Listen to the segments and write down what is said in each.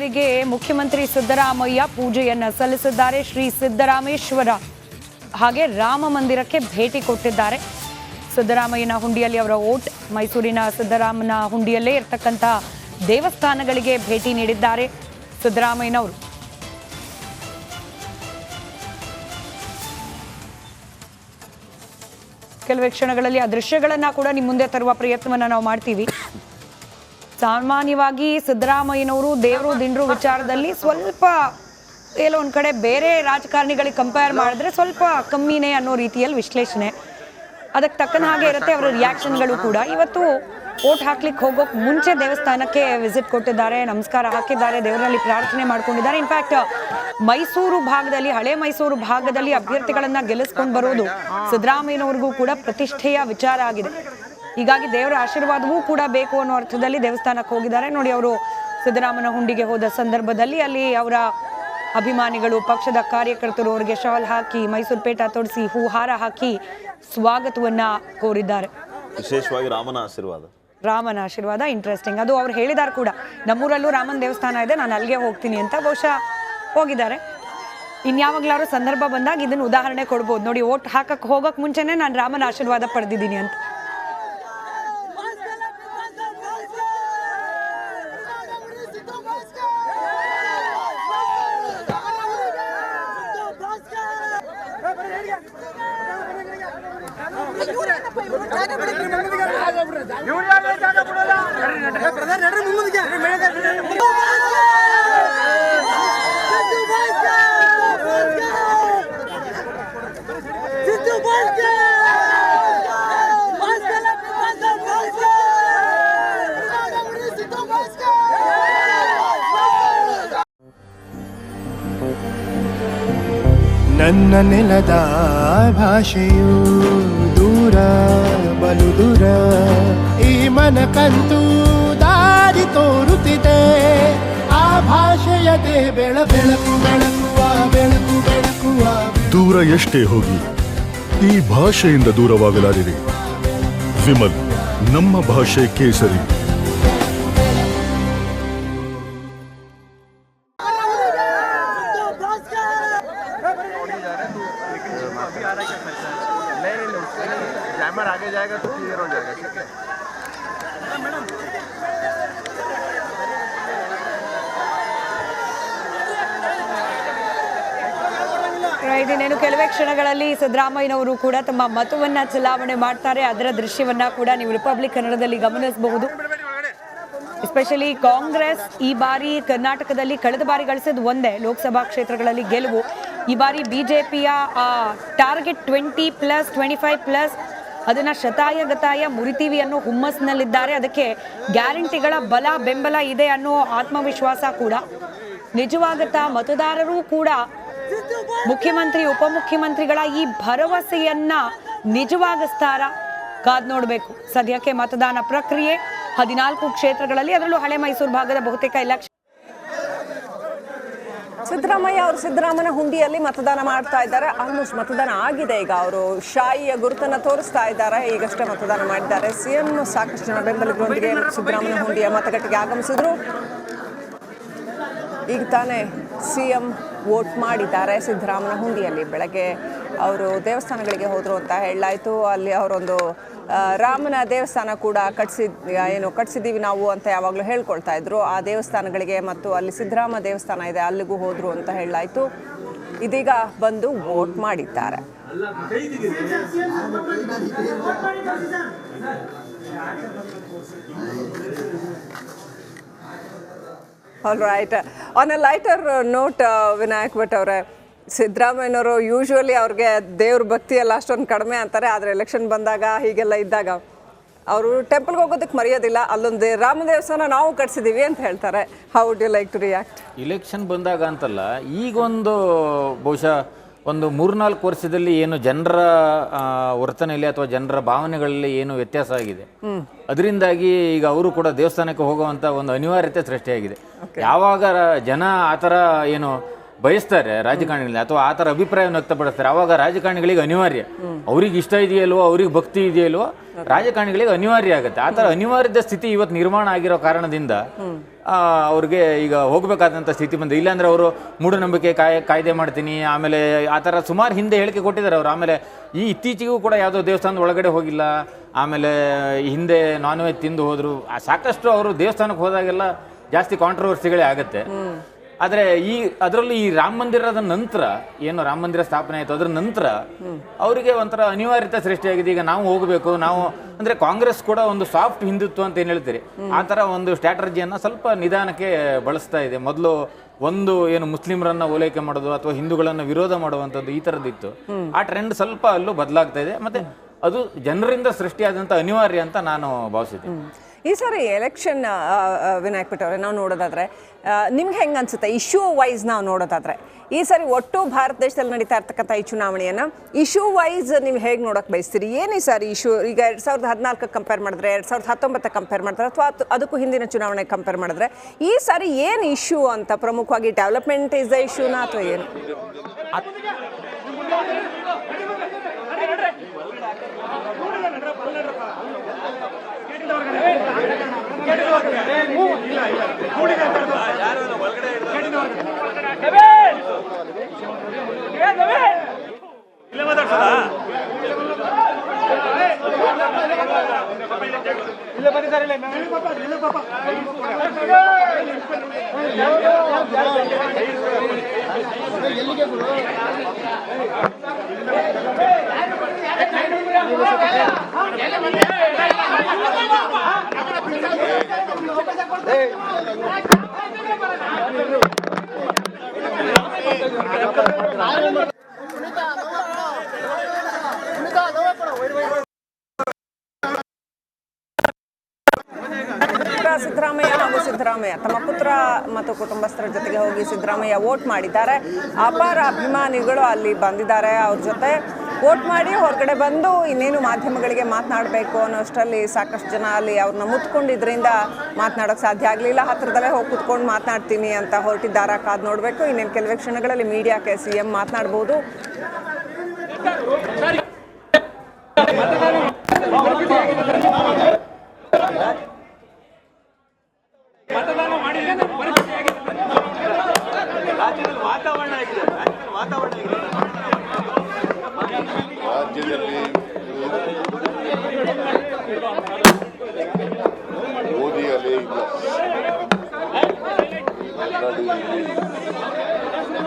ದೇವರಿಗೆ ಮುಖ್ಯಮಂತ್ರಿ ಸಿದ್ದರಾಮಯ್ಯ ಪೂಜೆಯನ್ನ ಸಲ್ಲಿಸಿದ್ದಾರೆ. ಶ್ರೀ ಸಿದ್ದರಾಮೇಶ್ವರ ಹಾಗೆ ರಾಮ ಮಂದಿರಕ್ಕೆ ಭೇಟಿ ಕೊಟ್ಟಿದ್ದಾರೆ. ಸಿದ್ದರಾಮಯ್ಯನ ಹುಂಡಿಯಲ್ಲಿ ಅವರ ಓಟ್, ಮೈಸೂರಿನ ಸಿದ್ದರಾಮನ ಹುಂಡಿಯಲ್ಲೇ ಇರ್ತಕ್ಕಂಥ ದೇವಸ್ಥಾನಗಳಿಗೆ ಭೇಟಿ ನೀಡಿದ್ದಾರೆ ಸಿದ್ದರಾಮಯ್ಯನವರು. ಕೆಲವೇ ಕ್ಷಣಗಳಲ್ಲಿ ಆ ದೃಶ್ಯಗಳನ್ನ ಕೂಡ ನಿಮ್ಮ ಮುಂದೆ ತರುವ ಪ್ರಯತ್ನವನ್ನ ನಾವು ಮಾಡ್ತೀವಿ. ಸಾಮಾನ್ಯವಾಗಿ ಸಿದ್ದರಾಮಯ್ಯನವರು ದೇವರು ದಿಂಡ್ರು ವಿಚಾರದಲ್ಲಿ ಸ್ವಲ್ಪ ಎಲ್ಲೋ ಒಂದ್ ಕಡೆ ಬೇರೆ ರಾಜಕಾರಣಿಗಳಿಗೆ ಕಂಪೇರ್ ಮಾಡಿದ್ರೆ ಸ್ವಲ್ಪ ಕಮ್ಮಿನೇ ಅನ್ನೋ ರೀತಿಯಲ್ಲಿ ವಿಶ್ಲೇಷಣೆ. ಅದಕ್ಕೆ ತಕ್ಕನ ಹಾಗೆ ಇರುತ್ತೆ ಅವರ ರಿಯಾಕ್ಷನ್ಗಳು ಕೂಡ. ಇವತ್ತು ಓಟ್ ಹಾಕ್ಲಿಕ್ಕೆ ಹೋಗೋಕೆ ಮುಂಚೆ ದೇವಸ್ಥಾನಕ್ಕೆ ವಿಸಿಟ್ ಕೊಟ್ಟಿದ್ದಾರೆ, ನಮಸ್ಕಾರ ಹಾಕಿದ್ದಾರೆ, ದೇವರಲ್ಲಿ ಪ್ರಾರ್ಥನೆ ಮಾಡ್ಕೊಂಡಿದ್ದಾರೆ. ಇನ್ಫ್ಯಾಕ್ಟ್ ಮೈಸೂರು ಭಾಗದಲ್ಲಿ, ಹಳೆ ಮೈಸೂರು ಭಾಗದಲ್ಲಿ ಅಭ್ಯರ್ಥಿಗಳನ್ನ ಗೆಲ್ಲಿಸ್ಕೊಂಡು ಬರೋದು ಸಿದ್ದರಾಮಯ್ಯನವ್ರಿಗೂ ಕೂಡ ಪ್ರತಿಷ್ಠೆಯ ವಿಚಾರ ಆಗಿದೆ. ಹೀಗಾಗಿ ದೇವರ ಆಶೀರ್ವಾದವೂ ಕೂಡ ಬೇಕು ಅನ್ನೋ ಅರ್ಥದಲ್ಲಿ ದೇವಸ್ಥಾನಕ್ಕೆ ಹೋಗಿದ್ದಾರೆ. ನೋಡಿ, ಅವರು ಸಿದ್ದರಾಮನ ಹುಂಡಿಗೆ ಹೋದ ಸಂದರ್ಭದಲ್ಲಿ ಅಲ್ಲಿ ಅವರ ಅಭಿಮಾನಿಗಳು, ಪಕ್ಷದ ಕಾರ್ಯಕರ್ತರು ಅವರಿಗೆ ಶಾಲ್ ಹಾಕಿ, ಮೈಸೂರು ಪೇಟ ತೊಡಿಸಿ, ಹೂಹಾರ ಹಾಕಿ ಸ್ವಾಗತವನ್ನ ಕೋರಿದ್ದಾರೆ. ವಿಶೇಷವಾಗಿ ರಾಮನ ಆಶೀರ್ವಾದ ಇಂಟ್ರೆಸ್ಟಿಂಗ್. ಅದು ಅವ್ರು ಹೇಳಿದಾರೆ ಕೂಡ, ನಮ್ಮೂರಲ್ಲೂ ರಾಮನ ದೇವಸ್ಥಾನ ಇದೆ, ನಾನು ಅಲ್ಲಿಗೆ ಹೋಗ್ತೀನಿ ಅಂತ. ಬಹುಶಃ ಹೋಗಿದ್ದಾರೆ. ಇನ್ಯಾವಾಗ್ಲಾರು ಸಂದರ್ಭ ಬಂದಾಗ ಇದನ್ನು ಉದಾಹರಣೆ ಕೊಡ್ಬೋದು. ನೋಡಿ, ಓಟ್ ಹಾಕಕ್ಕೆ ಹೋಗಕ್ಕೆ ಮುಂಚೆನೆ ನಾನು ರಾಮನ ಆಶೀರ್ವಾದ ಪಡೆದಿದ್ದೀನಿ ಅಂತ. ನನ್ನ ನೆಲದ ಭಾಷೆಯು ದೂರ ಬಲು ದೂರ, ಈ ಮನಕಂತೂ ದಾರಿ ತೋರುತ್ತಿದೆ. ಆ ಭಾಷೆಯದೇ ಬೆಳಕು ಬೆಳಕುವ ಬೆಳಕು ಬೆಳಕುವ. ದೂರ ಎಷ್ಟೇ ಹೋಗಿ ಈ ಭಾಷೆಯಿಂದ ದೂರವಾಗಲಾರಿರಿ. ವಿಮಲ್, ನಮ್ಮ ಭಾಷೆ ಕೇಸರಿ. आगे जाएगा तो क्लियर हो जाएगा. ठीक है ಇನ್ನೇನು ಕೆಲವೇ ಕ್ಷಣಗಳಲ್ಲಿ ಸಿದ್ದರಾಮಯ್ಯನವರು ಕೂಡ ತಮ್ಮ ಮತವನ್ನ ಚಲಾವಣೆ ಮಾಡ್ತಾರೆ. ಅದರ ದೃಶ್ಯವನ್ನ ಕೂಡ ನೀವು ರಿಪಬ್ಲಿಕ್ ಕನ್ನಡದಲ್ಲಿ ಗಮನಿಸಬಹುದು. ಎಸ್ಪೆಷಲಿ ಕಾಂಗ್ರೆಸ್ ಈ ಬಾರಿ ಕರ್ನಾಟಕದಲ್ಲಿ ಕಳೆದ ಬಾರಿ ಗಳಿಸಿದ ಒಂದೇ ಲೋಕಸಭಾ ಕ್ಷೇತ್ರಗಳಲ್ಲಿ ಗೆಲುವು. ಈ ಬಾರಿ ಬಿಜೆಪಿಯ ಟಾರ್ಗೆಟ್ 20+, 25+, ಅದನ್ನ ಶತಾಯ ಗತಾಯ ಮುರಿತೀವಿ ಅನ್ನೋ ಹುಮ್ಮಸ್ನಲ್ಲಿದ್ದಾರೆ. ಅದಕ್ಕೆ ಗ್ಯಾರಂಟಿಗಳ ಬಲ ಬೆಂಬಲ ಇದೆ ಅನ್ನೋ ಆತ್ಮವಿಶ್ವಾಸ ಕೂಡ ನಿಜವಾಗತ್ತಾ. ಮತದಾರರು ಕೂಡ ಮುಖ್ಯಮಂತ್ರಿ ಉಪಮುಖ್ಯಮಂತ್ರಿಗಳ ಈ ಭರವಸೆಯನ್ನ ನಿಜವಾಗಿಸ್ತಾರ, ಕಾದ್ ನೋಡಬೇಕು. ಸದ್ಯಕ್ಕೆ ಮತದಾನ ಪ್ರಕ್ರಿಯೆ 14 ಕ್ಷೇತ್ರಗಳಲ್ಲಿ, ಅದರಲ್ಲೂ ಹಳೆ ಮೈಸೂರು ಭಾಗದ ಬಹುತೇಕ ಎಲ್ಲ ಸಿದ್ದರಾಮಯ್ಯ ಅವರು ಸಿದ್ದರಾಮನ ಹುಂಡಿಯಲ್ಲಿ ಮತದಾನ ಮಾಡ್ತಾ ಇದ್ದಾರೆ. ಆಲ್ಮೋಸ್ಟ್ ಮತದಾನ ಆಗಿದೆ. ಈಗ ಅವರು ಶಾಯಿಯ ಗುರುತನ್ನು ತೋರಿಸ್ತಾ ಇದ್ದಾರೆ. ಈಗಷ್ಟೇ ಮತದಾನ ಮಾಡಿದ್ದಾರೆ. ಸಿಎಂ ಸಾಕಷ್ಟು ಜನ ಬೆಂಬಲಿಗರೊಂದಿಗೆ ಸಿದ್ದರಾಮನ ಹುಂಡಿಯ ಮತಗಟ್ಟೆಗೆ ಆಗಮಿಸಿದ್ರು. ಈಗ ತಾನೇ ಸಿಎಂ ವೋಟ್ ಮಾಡಿದ್ದಾರೆ ಸಿದ್ದರಾಮನ ಹುಂಡಿಯಲ್ಲಿ. ಬೆಳಗ್ಗೆ ಅವರು ದೇವಸ್ಥಾನಗಳಿಗೆ ಹೋದರು ಅಂತ ಹೇಳಲಾಯಿತು. ಅಲ್ಲಿ ಅವರೊಂದು ರಾಮನ ದೇವಸ್ಥಾನ ಕೂಡ ಕಟ್ಸಿದ್ದೀವಿ ನಾವು ಅಂತ ಯಾವಾಗಲೂ ಹೇಳ್ಕೊಳ್ತಾ ಇದ್ರು. ಆ ದೇವಸ್ಥಾನಗಳಿಗೆ ಮತ್ತು ಅಲ್ಲಿ ಸಿದ್ದರಾಮ ದೇವಸ್ಥಾನ ಇದೆ, ಅಲ್ಲಿಗೂ ಹೋದರು ಅಂತ ಹೇಳಲಾಯಿತು. ಇದೀಗ ಬಂದು ವೋಟ್ ಮಾಡಿದ್ದಾರೆ. All right. On A lighter note, Vinayak Bhat ಅವರೇ, ಸಿದ್ದರಾಮಯ್ಯನವರು ಯೂಶ್ವಲಿ ಅವ್ರಿಗೆ ದೇವ್ರ ಭಕ್ತಿ ಎಲ್ಲ ಅಷ್ಟೊಂದು ಕಡಿಮೆ ಅಂತಾರೆ. ಆದರೆ ಎಲೆಕ್ಷನ್ ಬಂದಾಗ ಹೀಗೆಲ್ಲ ಇದ್ದಾಗ ಅವರು ಟೆಂಪಲ್ಗೆ ಹೋಗೋದಕ್ಕೆ ಮರೆಯೋದಿಲ್ಲ. ಅಲ್ಲೊಂದು ರಾಮ ದೇವಸ್ಥಾನ ನಾವು ಕಟ್ಸಿದ್ದೀವಿ ಅಂತ ಹೇಳ್ತಾರೆ. How do you like to react? Election ಬಂದಾಗ ಅಂತಲ್ಲ, ಈಗೊಂದು ಬಹುಶಃ ಒಂದು 3-4 ವರ್ಷದಲ್ಲಿ ಏನು ಜನರ ವರ್ತನೆಯಲ್ಲಿ ಅಥವಾ ಜನರ ಭಾವನೆಗಳಲ್ಲಿ ಏನು ವ್ಯತ್ಯಾಸ ಆಗಿದೆ, ಅದರಿಂದಾಗಿ ಈಗ ಅವರು ಕೂಡ ದೇವಸ್ಥಾನಕ್ಕೆ ಹೋಗುವಂಥ ಒಂದು ಅನಿವಾರ್ಯತೆ ಸೃಷ್ಟಿಯಾಗಿದೆ. ಯಾವಾಗ ಜನ ಆ ಥರ ಏನು ಬಯಸ್ತಾರೆ ರಾಜಕಾರಣಿಗಳಲ್ಲಿ ಅಥವಾ ಆ ಥರ ಅಭಿಪ್ರಾಯವನ್ನು ವ್ಯಕ್ತಪಡಿಸ್ತಾರೆ, ಆವಾಗ ರಾಜಕಾರಣಿಗಳಿಗೆ ಅನಿವಾರ್ಯ, ಅವ್ರಿಗೆ ಇಷ್ಟ ಇದೆಯಲ್ವೋ, ಅವ್ರಿಗೆ ಭಕ್ತಿ ಇದೆಯಲ್ವೋ, ರಾಜಕಾರಣಿಗಳಿಗೆ ಅನಿವಾರ್ಯ ಆಗುತ್ತೆ. ಆ ಥರ ಅನಿವಾರ್ಯದ ಸ್ಥಿತಿ ಇವತ್ತು ನಿರ್ಮಾಣ ಆಗಿರೋ ಕಾರಣದಿಂದ ಅವ್ರಿಗೆ ಈಗ ಹೋಗಬೇಕಾದಂಥ ಸ್ಥಿತಿ ಬಂದಿದೆ. ಇಲ್ಲಾಂದರೆ ಅವರು ಮೂಢನಂಬಿಕೆ ಕಾಯ್ದೆ ಮಾಡ್ತೀನಿ, ಆಮೇಲೆ ಆ ಥರ ಸುಮಾರು ಹಿಂದೆ ಹೇಳಿಕೆ ಕೊಟ್ಟಿದ್ದಾರೆ ಅವರು. ಆಮೇಲೆ ಈ ಇತ್ತೀಚೆಗೂ ಕೂಡ ಯಾವುದೋ ದೇವಸ್ಥಾನದ ಒಳಗಡೆ ಹೋಗಿಲ್ಲ, ಆಮೇಲೆ ಹಿಂದೆ ನಾನ್ ವೆಜ್ ತಿಂದು ಹೋದರು. ಸಾಕಷ್ಟು ಅವರು ದೇವಸ್ಥಾನಕ್ಕೆ ಹೋದಾಗೆಲ್ಲ ಜಾಸ್ತಿ ಕಾಂಟ್ರವರ್ಸಿಗಳೇ ಆಗುತ್ತೆ. ಆದರೆ ಅದರಲ್ಲಿ ಈ ರಾಮ ಮಂದಿರದ ನಂತರ, ಏನು ರಾಮ ಮಂದಿರ ಸ್ಥಾಪನೆ ಆಯಿತು ಅದರ ನಂತರ ಅವರಿಗೆ ಒಂಥರ ಅನಿವಾರ್ಯತೆ ಸೃಷ್ಟಿಯಾಗಿದೆ. ಈಗ ನಾವು ಹೋಗಬೇಕು, ನಾವು ಅಂದರೆ ಕಾಂಗ್ರೆಸ್ ಕೂಡ ಒಂದು ಸಾಫ್ಟ್ ಹಿಂದುತ್ವ ಅಂತ ಏನು ಹೇಳ್ತೀರಿ, ಆ ಥರ ಒಂದು ಸ್ಟ್ರಾಟಜಿಯನ್ನು ಸ್ವಲ್ಪ ನಿಧಾನಕ್ಕೆ ಬಳಸ್ತಾ ಇದೆ. ಮೊದಲು ಏನು ಮುಸ್ಲಿಮರನ್ನ ಓಲೈಕೆ ಮಾಡೋದು ಅಥವಾ ಹಿಂದೂಗಳನ್ನು ವಿರೋಧ ಮಾಡುವಂಥದ್ದು ಈ ಥರದ್ದಿತ್ತು. ಆ ಟ್ರೆಂಡ್ ಸ್ವಲ್ಪ ಅಲ್ಲೂ ಬದಲಾಗ್ತಾ ಇದೆ. ಮತ್ತು ಅದು ಜನರಿಂದ ಸೃಷ್ಟಿಯಾದಂಥ ಅನಿವಾರ್ಯ ಅಂತ ನಾನು ಭಾವಿಸಿದ್ದೆ. ಈ ಸಾರಿ ಎಲೆಕ್ಷನ್ ವಿನಾಯಕ್ ಭಟ್ ಅವರೇ ನಾವು ನೋಡೋದಾದ್ರೆ ನಿಮ್ಗೆ ಹೆಂಗೆ ಅನ್ಸುತ್ತೆ, ಇಶ್ಯೂ ವೈಸ್ ನಾವು ನೋಡೋದಾದ್ರೆ ಈ ಸಾರಿ ಒಟ್ಟು ಭಾರತ ದೇಶದಲ್ಲಿ ನಡೀತಾ ಇರ್ತಕ್ಕಂಥ ಈ ಚುನಾವಣೆಯನ್ನು ಇಶ್ಯೂ ವೈಸ್ ನೀವು ಹೇಗೆ ನೋಡೋಕೆ ಬಯಸ್ತೀರಿ? ಏನು ಈ ಸಾರಿ ಇಶ್ಯೂ? ಈಗ 2014 ಕಂಪೇರ್ ಮಾಡಿದ್ರೆ, 2019 ಕಂಪೇರ್ ಮಾಡಿದ್ರೆ, ಅಥವಾ ಅದಕ್ಕೂ ಹಿಂದಿನ ಚುನಾವಣೆ ಕಂಪೇರ್ ಮಾಡಿದ್ರೆ ಈ ಸಾರಿ ಏನು ಇಶ್ಯೂ ಅಂತ ಪ್ರಮುಖವಾಗಿ ಡೆವಲಪ್ಮೆಂಟ್ ಇಸ್ ದ ಇಶ್ಯೂನಾ ಅಥವಾ ಏನು? ಸಿದ್ದರಾಮಯ್ಯ ತಮ್ಮ ಪುತ್ರ ಮತ್ತು ಕುಟುಂಬಸ್ಥರ ಜೊತೆಗೆ ಹೋಗಿ ಸಿದ್ದರಾಮಯ್ಯ ವೋಟ್ ಮಾಡಿದ್ದಾರೆ. ಅಪಾರ ಅಭಿಮಾನಿಗಳು ಅಲ್ಲಿ ಬಂದಿದ್ದಾರೆ. ಅವ್ರ ಜೊತೆ ವೋಟ್ ಮಾಡಿ ಹೊರಗಡೆ ಬಂದು ಇನ್ನೇನು ಮಾಧ್ಯಮಗಳಿಗೆ ಮಾತನಾಡಬೇಕು ಅನ್ನೋಷ್ಟರಲ್ಲಿ ಸಾಕಷ್ಟು ಜನ ಅಲ್ಲಿ ಅವ್ರನ್ನ ಮುತ್ಕೊಂಡಿದ್ರಿಂದ ಮಾತನಾಡೋಕೆ ಸಾಧ್ಯ ಆಗಲಿಲ್ಲ. ಹತ್ತಿರದಲ್ಲೇ ಹೋಗಿ ಕುತ್ಕೊಂಡು ಮಾತನಾಡ್ತೀನಿ ಅಂತ ಹೊರಟಿದ್ದಾರೆ. ಕಾದು ನೋಡಬೇಕು. ಇನ್ನೇನು ಕೆಲವೇ ಕ್ಷಣಗಳಲ್ಲಿ ಮೀಡಿಯಾಕ್ಕೆ CM ಮಾತನಾಡ್ಬೋದು. ರಾಜ್ಯದಲ್ಲಿ ಮೋದಿ ಅಲೆ ಇಲ್ಲ,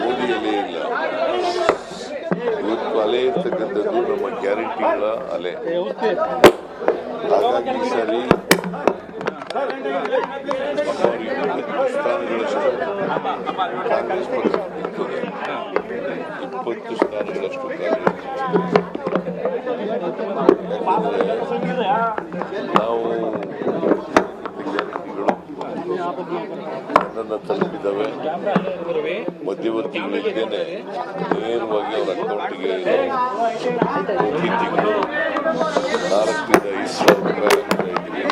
ಮೋದಿ ಅಲೆ ಇಲ್ಲ. ಇವತ್ತು ಅಲೆ ಇರ್ತಕ್ಕಂಥದ್ದು ನಮ್ಮ ಗ್ಯಾರಂಟಿಗಳ ಅಲೆ. ಹಾಗಾಗಿ ಸರಿ ಸ್ಥಾನಗಳಷ್ಟು ಕಾಂಗ್ರೆಸ್ ಪಕ್ಷ 20 ಸ್ಥಾನಗಳಷ್ಟು ನಾವು ಜನರನ್ನ ತಲುಪಿದ್ದಾವೆ. ಮಧ್ಯವರ್ತಿಗಳಿದ್ದೇನೆ ನೇರವಾಗಿ ಅವರ ಅಕೌಂಟಿಗೆ ಪ್ರತಿ ತಿಂಗಳು 4ರಿಂದ 5 ಸಾವಿರ ರೂಪಾಯಿ ಇದ್ದೀವಿ.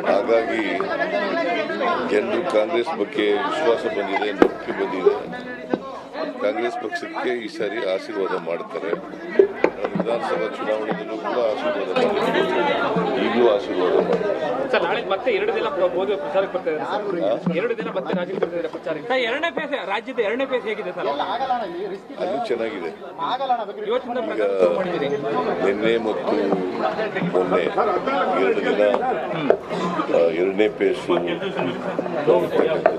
ಹಾಗಾಗಿ ಜನರು ಕಾಂಗ್ರೆಸ್ ಬಗ್ಗೆ ವಿಶ್ವಾಸ ಬಂದಿದೆ, ನಂಬಿಕೆ ಬಂದಿದೆ. ಕಾಂಗ್ರೆಸ್ ಪಕ್ಷಕ್ಕೆ ಈ ಸಾರಿ ಆಶೀರ್ವಾದ ಮಾಡ್ತಾರೆ. ವಿಧಾನಸಭಾ ಚುನಾವಣೆಯಲ್ಲೂ ಕೂಡ ಆಶೀರ್ವಾದ ಮಾಡಿದ್ದಾರೆ, ಈಗಲೂ ಆಶೀರ್ವಾದ ಮಾಡ್ತಾರೆ. ಸರ್, ನಾಳೆ ಮತ್ತೆ 2 ದಿನ ಮೋದಿ ಪ್ರಚಾರಕ್ಕೆ ಬರ್ತಾ ಇದ್ದಾರೆ. 2 ದಿನ ಮತ್ತೆ ರಾಜ್ಯಕ್ಕೆ ಬರ್ತಾ ಇದ್ದಾರೆ ಪ್ರಚಾರಕ್ಕೆ. ಎರಡನೇ ಫೇಸ್, ರಾಜ್ಯದ ಎರಡನೇ ಫೇಸ್ ಹೇಗಿದೆ ಸರ್? ಅದು ಚೆನ್ನಾಗಿದೆ. ಇವತ್ತಿಂದ ನಿನ್ನೆ ಮತ್ತು ಮೊನ್ನೆ 2 ದಿನ ಎರಡನೇ ಫೇಸು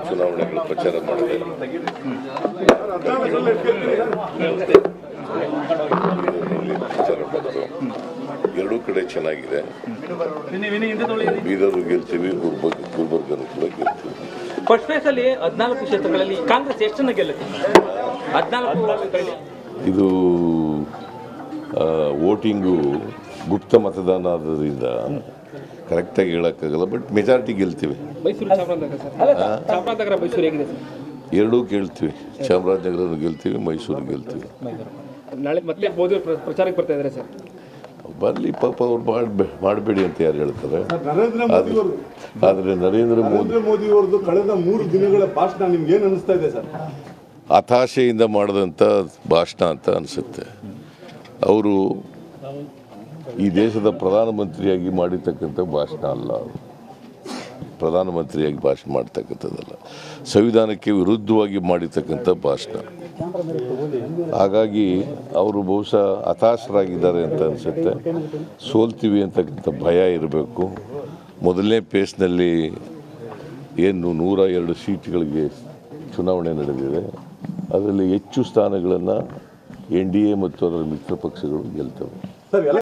ಚುನಾವಣೆಗಳು ಪ್ರಚಾರ ಮಾಡಿದೆ. ಪ್ರಚಾರ ಮಾಡಿದ್ರು. ಎರಡೂ ಕಡೆ ಚೆನ್ನಾಗಿದೆ. ಬೀದರು ಗೆಲ್ತೀವಿ, ಗುಲ್ಬರ್ಗನು ಕೂಡ ಗೆಲ್ತೀವಿ. ಫಸ್ಟ್ ಫೇಸ್ ಅಲ್ಲಿ 14 ಕ್ಷೇತ್ರಗಳಲ್ಲಿ ಕಾಂಗ್ರೆಸ್ ಎಷ್ಟನ್ನು ಗೆಲ್ಲುತ್ತೆ? 14 ಇದು ವೋಟಿಂಗು ಗುಪ್ತ ಮತದಾನ ಆದ್ರಿಂದ ಕರೆಕ್ಟಾಗಿ ಹೇಳೋಕ್ಕಾಗಲ್ಲ, ಬಟ್ ಮೆಜಾರಿಟಿ ಗೆಲ್ತೀವಿ. ಮೈಸೂರು, ಚಾಮರಾಜನಗರ, ಮೈಸೂರು ಹೇಗಿದೆ ಸರ್? ಎರಡೂ ಗೆಲ್ತೀವಿ. ಚಾಮರಾಜನಗರ ಗೆಲ್ತೀವಿ, ಮೈಸೂರು ಗೆಲ್ತೀವಿ. ನಾಳೆ ಮತ್ತೆ ಮೋದಿ ಪ್ರಚಾರಕ್ಕೆ ಬರ್ತಾ ಇದ್ದಾರೆ ಸರ್. ಬರಲಿ, ಪಾಪ ಅವ್ರು ಮಾಡಬೇಡಿ ಅಂತ ಯಾರು ಹೇಳ್ತಾರೆ. ಆದರೆ ನರೇಂದ್ರ ಮೋದಿ ಅವರದ್ದು ಕಳೆದ 3 ದಿನಗಳ ಭಾಷಣ ನಿಮ್ಗೆ ಏನು ಅನಿಸ್ತಾ ಇದೆ ಸರ್? ಹತಾಶೆಯಿಂದ ಮಾಡಿದಂಥ ಭಾಷಣ ಅಂತ ಅನಿಸುತ್ತೆ. ಅವರು ಈ ದೇಶದ ಪ್ರಧಾನಮಂತ್ರಿಯಾಗಿ ಮಾಡಿರ್ತಕ್ಕಂಥ ಭಾಷಣ ಅಲ್ಲ. ಪ್ರಧಾನಮಂತ್ರಿಯಾಗಿ ಭಾಷಣ ಮಾಡ್ತಕ್ಕಂಥದ್ದಲ್ಲ, ಸಂವಿಧಾನಕ್ಕೆ ವಿರುದ್ಧವಾಗಿ ಮಾಡಿರ್ತಕ್ಕಂಥ ಭಾಷಣ. ಹಾಗಾಗಿ ಅವರು ಬಹುಶಃ ಹತಾಶರಾಗಿದ್ದಾರೆ ಅಂತ ಅನಿಸುತ್ತೆ. ಸೋಲ್ತೀವಿ ಅಂತಕ್ಕಂಥ ಭಯ ಇರಬೇಕು. ಮೊದಲನೇ ಫೇಸ್ನಲ್ಲಿ ಏನು 102 ಸೀಟ್ಗಳಿಗೆ ಚುನಾವಣೆ ನಡೆದಿದೆ, ಅದರಲ್ಲಿ ಹೆಚ್ಚು ಸ್ಥಾನಗಳನ್ನು NDA ಮತ್ತು ಅದರ ಮಿತ್ರ ಪಕ್ಷಗಳು ಗೆಲ್ತವೆ.